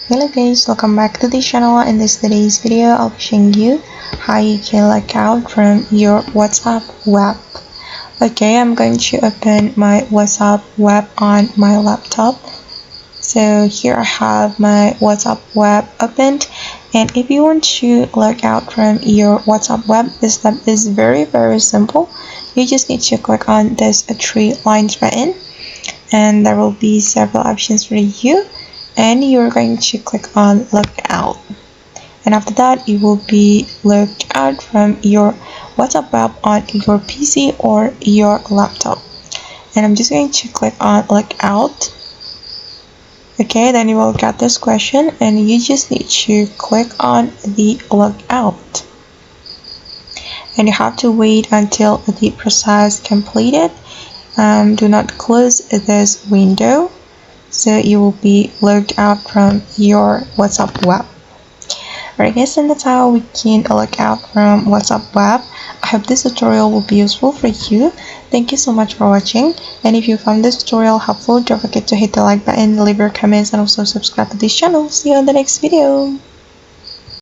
Hello guys, welcome back to the channel. In today's video, I'll be showing you how you can log out from your WhatsApp web. Okay, I'm going to open my WhatsApp web on my laptop. So here I have my WhatsApp web opened, and if you want to log out from your WhatsApp web, this step is very simple. You just need to click on this three lines button, and there will be several options for you, and you're going to click on log out, and after that you will be logged out from your WhatsApp web on your PC or your laptop. And I'm just going to click on log out. Okay, then you will get this question, and you just need to click on the log out, and you have to wait until the process completed. Do not close this window, so you will be logged out from your WhatsApp web. Alright guys, and that's how we can log out from WhatsApp web. I hope this tutorial will be useful for you. Thank you so much for watching, and if you found this tutorial helpful, don't forget to hit the like button, leave your comments, and also subscribe to this channel. See you in the next video.